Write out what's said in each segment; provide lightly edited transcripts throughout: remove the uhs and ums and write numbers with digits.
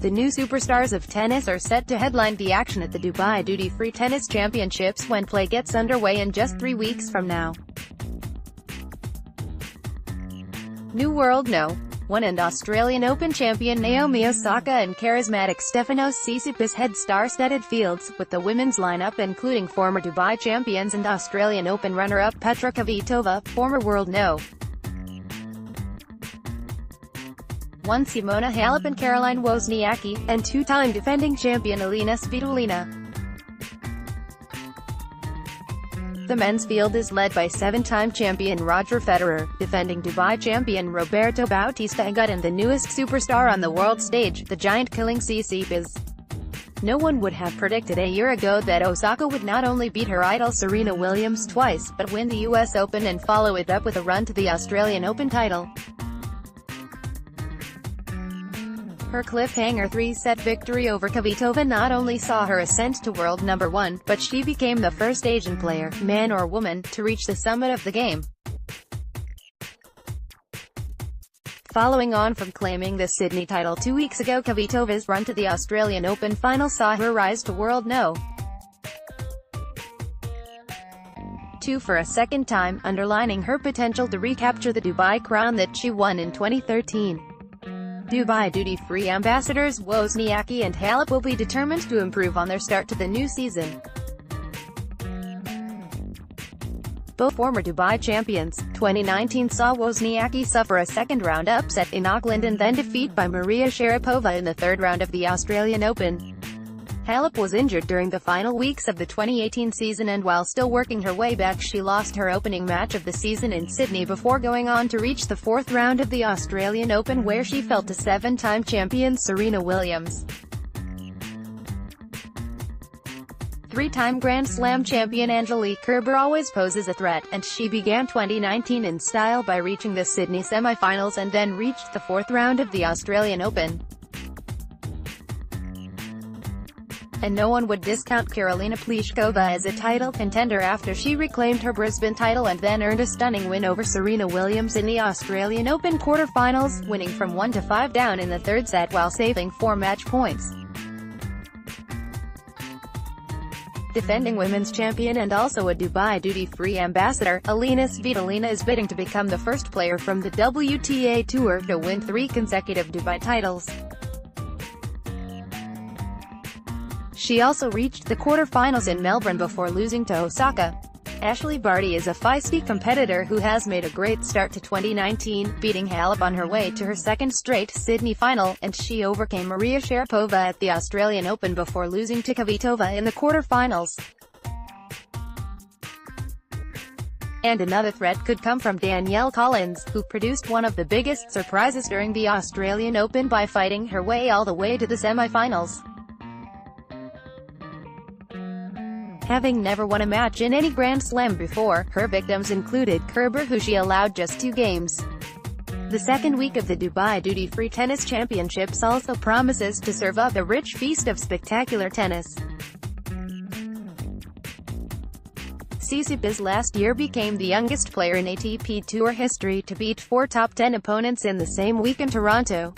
The new superstars of tennis are set to headline the action at the Dubai Duty-Free Tennis Championships when play gets underway in just 3 weeks from now. New World No. 1 and Australian Open champion Naomi Osaka and charismatic Stefanos Tsitsipas head star-studded fields, with the women's lineup including former Dubai champions and Australian Open runner-up Petra Kvitova, former World No. 1 Simona Halep and Wozniacki, and two-time defending champion Elina Svitolina. The men's field is led by 7-time champion Roger Federer, defending Dubai champion Roberto Bautista Agut and the newest superstar on the world stage, the giant-killing Tsitsipas. No one would have predicted a year ago that Osaka would not only beat her idol Serena Williams twice, but win the US Open and follow it up with a run to the Australian Open title. Her cliffhanger 3-set victory over Kvitova not only saw her ascend to world number 1, but she became the first Asian player, man or woman, to reach the summit of the game. Following on from claiming the Sydney title 2 weeks ago, Kvitova's run to the Australian Open final saw her rise to world No. 2 for a second time, underlining her potential to recapture the Dubai crown that she won in 2013. Dubai Duty-Free ambassadors Wozniacki and Halep will be determined to improve on their start to the new season. Both former Dubai champions, 2019 saw Wozniacki suffer a second-round upset in Auckland and then defeat by Maria Sharapova in the third round of the Australian Open. Halep was injured during the final weeks of the 2018 season, and while still working her way back she lost her opening match of the season in Sydney before going on to reach the fourth round of the Australian Open, where she fell to 7-time champion Serena Williams. 3-time Grand Slam champion Angelique Kerber always poses a threat, and she began 2019 in style by reaching the Sydney semi-finals and then reached the fourth round of the Australian Open. And no one would discount Karolina Pliskova as a title contender after she reclaimed her Brisbane title and then earned a stunning win over Serena Williams in the Australian Open quarter-finals, winning from 1-5 down in the third set while saving 4 match points. Defending women's champion and also a Dubai Duty-Free ambassador, Elina Svitolina is bidding to become the first player from the WTA Tour to win 3 consecutive Dubai titles. She also reached the quarter-finals in Melbourne before losing to Osaka. Ashleigh Barty is a feisty competitor who has made a great start to 2019, beating Halep on her way to her second straight Sydney final, and she overcame Maria Sharapova at the Australian Open before losing to Kvitova in the quarter-finals. And another threat could come from Danielle Collins, who produced one of the biggest surprises during the Australian Open by fighting her way all the way to the semi-finals. Having never won a match in any Grand Slam before, her victims included Kerber, who she allowed just 2 games. The second week of the Dubai Duty-Free Tennis Championships also promises to serve up a rich feast of spectacular tennis. Tsitsipas last year became the youngest player in ATP Tour history to beat 4 top 10 opponents in the same week in Toronto.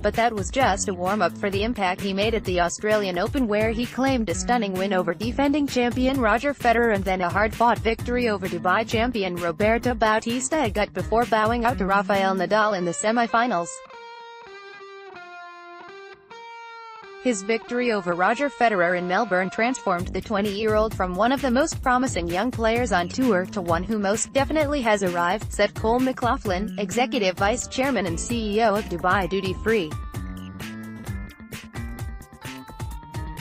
But that was just a warm-up for the impact he made at the Australian Open, where he claimed a stunning win over defending champion Roger Federer and then a hard-fought victory over Dubai champion Roberto Bautista Agut before bowing out to Rafael Nadal in the semi-finals. His victory over Roger Federer in Melbourne transformed the 20-year-old from one of the most promising young players on tour to one who most definitely has arrived, said Cole McLaughlin, Executive Vice Chairman and CEO of Dubai Duty Free.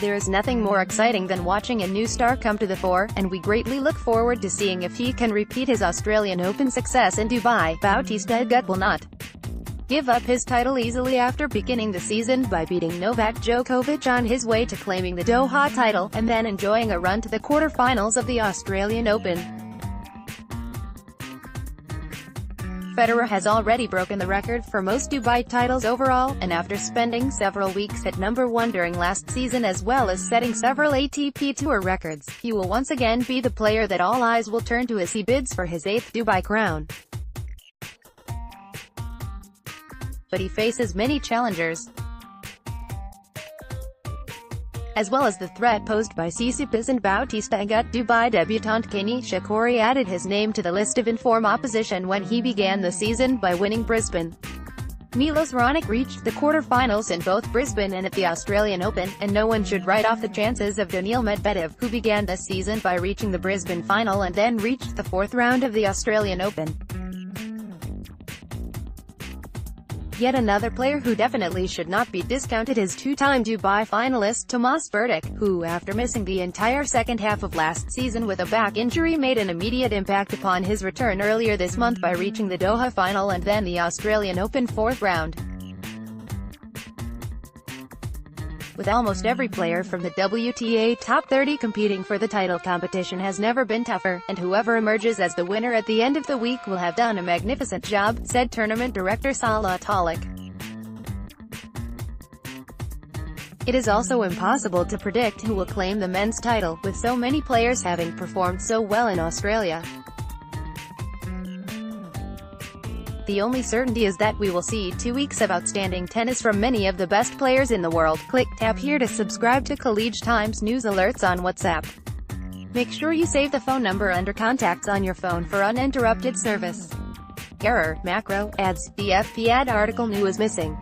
There is nothing more exciting than watching a new star come to the fore, and we greatly look forward to seeing if he can repeat his Australian Open success in Dubai. Bautista Agut will not give up his title easily after beginning the season by beating Novak Djokovic on his way to claiming the Doha title, and then enjoying a run to the quarter-finals of the Australian Open. Federer has already broken the record for most Dubai titles overall, and after spending several weeks at number 1 during last season as well as setting several ATP Tour records, he will once again be the player that all eyes will turn to as he bids for his 8th Dubai crown. But he faces many challengers. as well as the threat posed by Tsitsipas and Bautista Agut. Dubai debutant Kenny Shakori added his name to the list of in-form opposition when he began the season by winning Brisbane. Milos Raonic reached the quarter-finals in both Brisbane and at the Australian Open, and no one should write off the chances of Daniil Medvedev, who began the season by reaching the Brisbane final and then reached the fourth round of the Australian Open. Yet another player who definitely should not be discounted is two-time Dubai finalist Tomas Berdych, who, after missing the entire second half of last season with a back injury, made an immediate impact upon his return earlier this month by reaching the Doha final and then the Australian Open fourth round. With almost every player from the WTA Top 30 competing for the title, competition has never been tougher, and whoever emerges as the winner at the end of the week will have done a magnificent job, said tournament director Salah Talik. It is also impossible to predict who will claim the men's title, with so many players having performed so well in Australia. The only certainty is that we will see 2 weeks of outstanding tennis from many of the best players in the world. Tap here to subscribe to Khaleej Times news alerts on WhatsApp. Make sure you save the phone number under contacts on your phone for uninterrupted service. Error, macro, ads, the FP ad article new is missing.